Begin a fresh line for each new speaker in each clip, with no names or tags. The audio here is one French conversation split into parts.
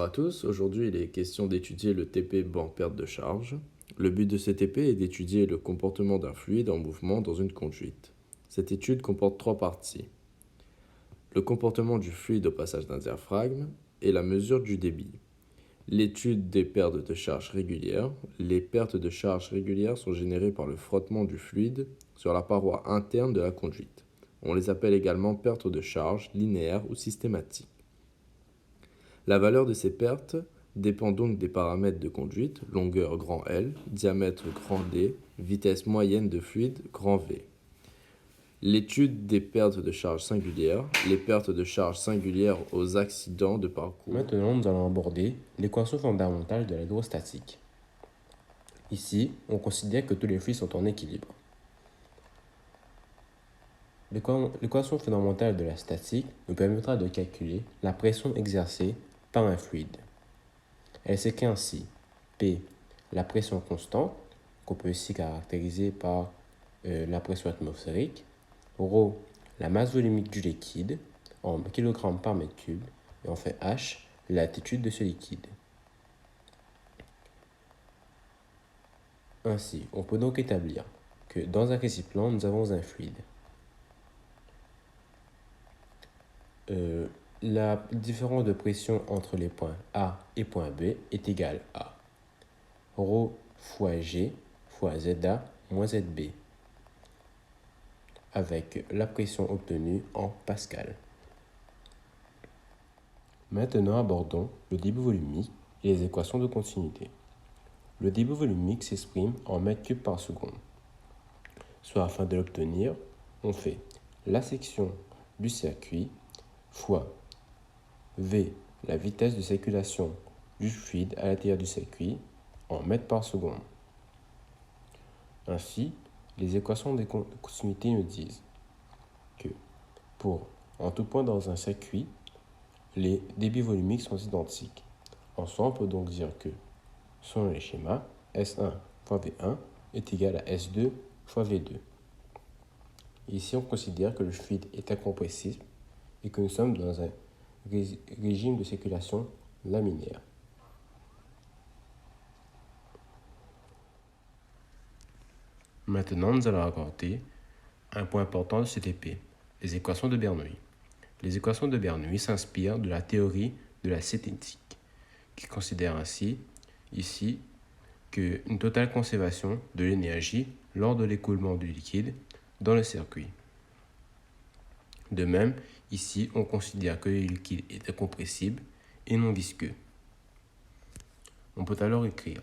Bonjour à tous, aujourd'hui il est question d'étudier le TP banc perte de charge. Le but de ce TP est d'étudier le comportement d'un fluide en mouvement dans une conduite. Cette étude comporte trois parties. Le comportement du fluide au passage d'un diaphragme et la mesure du débit. L'étude des pertes de charge régulières. Les pertes de charge régulières sont générées par le frottement du fluide sur la paroi interne de la conduite. On les appelle également pertes de charge linéaires ou systématiques. La valeur de ces pertes dépend donc des paramètres de conduite, longueur grand L, diamètre grand D, vitesse moyenne de fluide grand V. L'étude des pertes de charge singulières, les pertes de charge singulières aux accidents de parcours.
Maintenant, nous allons aborder l'équation fondamentale de l'hydrostatique. Ici, on considère que tous les fluides sont en équilibre. L'équation fondamentale de la statique nous permettra de calculer la pression exercée par un fluide. Elle s'écrit ainsi: P, la pression constante, qu'on peut aussi caractériser par la pression atmosphérique, ρ, la masse volumique du liquide, en kg par mètre cube, et enfin H, l'altitude de ce liquide. Ainsi, on peut donc établir que dans un récipient, nous avons un fluide. La différence de pression entre les points A et point B est égale à ρ fois G fois ZA moins ZB, avec la pression obtenue en pascal. Maintenant, abordons le débit volumique et les équations de continuité. Le débit volumique s'exprime en mètres cubes par seconde. Soit afin de l'obtenir, on fait la section du circuit fois V, la vitesse de circulation du fluide à l'intérieur du circuit, en mètres par seconde. Ainsi, les équations de continuité nous disent que en tout point dans un circuit, les débits volumiques sont identiques. En soi, on peut donc dire que, selon les schémas, S1 fois V1 est égal à S2 fois V2. Ici, on considère que le fluide est incompressible et que nous sommes dans un régime de circulation laminaire. Maintenant, nous allons aborder un point important de ce TP, les équations de Bernoulli. Les équations de Bernoulli s'inspirent de la théorie de la cinétique, qui considère ainsi, ici, qu'une totale conservation de l'énergie lors de l'écoulement du liquide dans le circuit. De même, ici, on considère que le liquide est incompressible et non visqueux. On peut alors écrire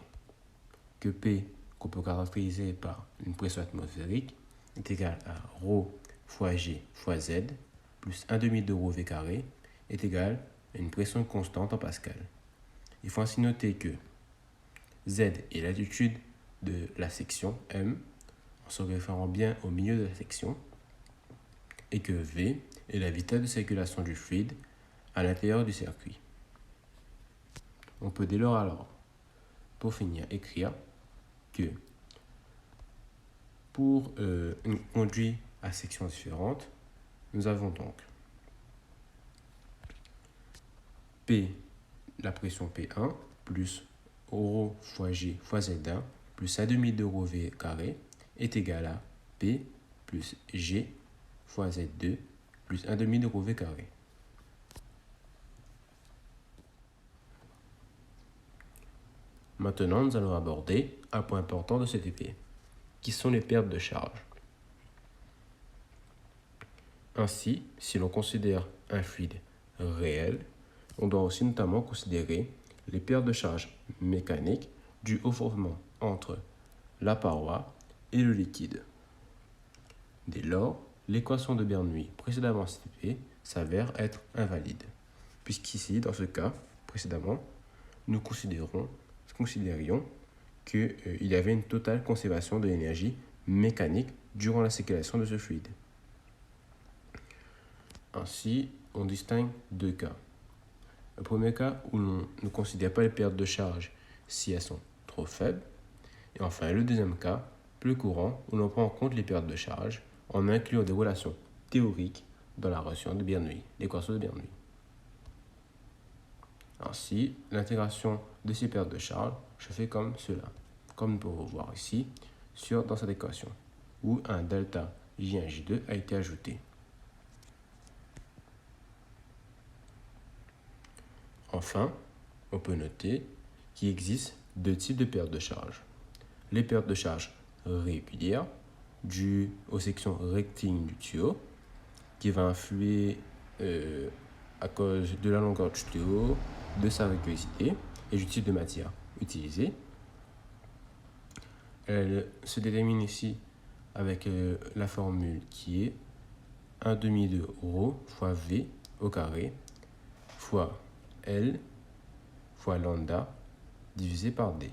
que P, qu'on peut caractériser par une pression atmosphérique, est égal à ρ fois G fois Z plus 1 demi de ρ V carré est égal à une pression constante en pascal. Il faut ainsi noter que Z est l'altitude de la section M, en se référant bien au milieu de la section, et que V est la vitesse de circulation du fluide à l'intérieur du circuit. On peut dès lors alors, pour finir, écrire que pour une conduite à sections différentes, nous avons donc P, la pression P1, plus ρ fois G fois Z1, plus 1 demi de ρ V carré, est égal à P plus G fois Z2, plus 1 demi de ρ V carré. Maintenant, nous allons aborder un point important de ce TP, qui sont les pertes de charge. Ainsi, si l'on considère un fluide réel, on doit aussi notamment considérer les pertes de charge mécaniques dues au frottement entre la paroi et le liquide. Dès lors, l'équation de Bernoulli précédemment citée s'avère être invalide, puisqu'ici, dans ce cas précédemment, nous considérions qu'il y avait une totale conservation de l'énergie mécanique durant la circulation de ce fluide. Ainsi, on distingue deux cas. Le premier cas où l'on ne considère pas les pertes de charge si elles sont trop faibles. Et enfin, le deuxième cas, plus courant, où l'on prend en compte les pertes de charge en incluant des relations théoriques dans la relation de Bernoulli, l'équation de Bernoulli. Ainsi, l'intégration de ces pertes de charge se fait comme cela, comme nous pouvons voir ici dans cette équation, où un delta J1, J2 a été ajouté. Enfin, on peut noter qu'il existe deux types de pertes de charge. Les pertes de charge régulières, dues aux sections rectilignes du tuyau, qui va influer à cause de la longueur du tuyau, de sa régularité et du type de matière utilisée. Elle se détermine ici avec la formule qui est 1/2 de ρ fois V au carré fois L fois lambda divisé par D,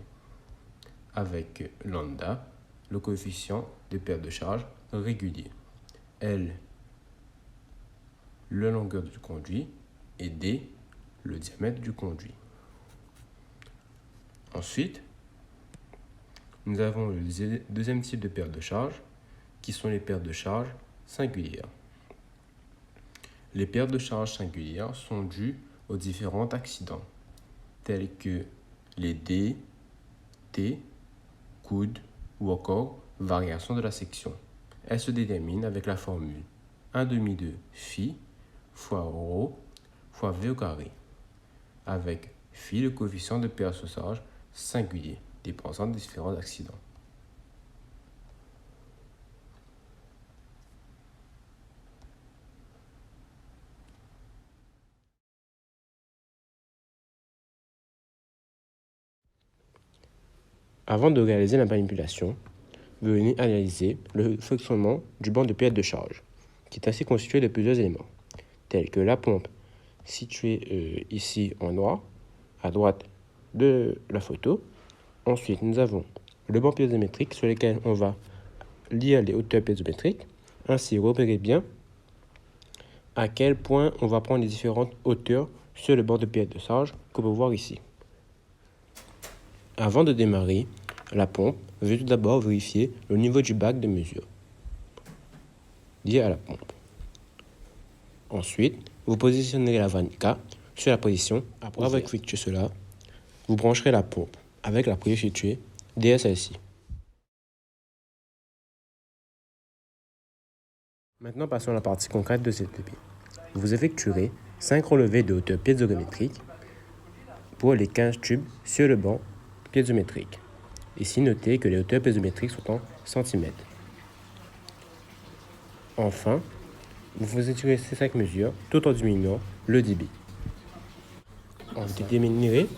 avec lambda, le coefficient de perte de charge régulier, L, la longueur du conduit, et D, le diamètre du conduit. Ensuite, nous avons le deuxième type de perte de charge, qui sont les pertes de charge singulières. Les pertes de charge singulières sont dues aux différents accidents, tels que les dés, T, coude ou encore variation de la section. Elles se déterminent avec la formule 1/2 de phi fois ρ fois V au carré, avec phi le coefficient de perte de charge singulier dépendant des différents accidents.
Avant de réaliser la manipulation, venez analyser le fonctionnement du banc de perte de charge, qui est ainsi constitué de plusieurs éléments, tels que la pompe située ici en noir, à droite de la photo. Ensuite, nous avons le banc piézométrique sur lequel on va lire les hauteurs piézométriques. Ainsi, repérez bien à quel point on va prendre les différentes hauteurs sur le banc de perte de charge qu'on peut voir ici. Avant de démarrer la pompe, veuillez tout d'abord vérifier le niveau du bac de mesure lié à la pompe. Ensuite, vous positionnerez la vanne K sur la position. Après avoir effectué cela, vous brancherez la pompe avec la prise située derrière celle-ci. Maintenant, passons à la partie concrète de cette TP. Vous effectuerez 5 relevés de hauteur piézométrique pour les 15 tubes sur le banc piézométrique. Ici, notez que les hauteurs piézométriques sont en centimètres. Enfin, vous effectuerez ces 5 mesures tout en diminuant le débit. On déterminerait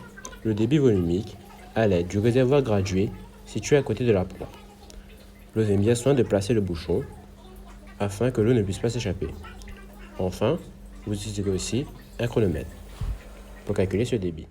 le débit volumique à l'aide du réservoir gradué situé à côté de la pompe. Prenez bien soin de placer le bouchon afin que l'eau ne puisse pas s'échapper. Enfin, vous utiliserez aussi un chronomètre pour calculer ce débit.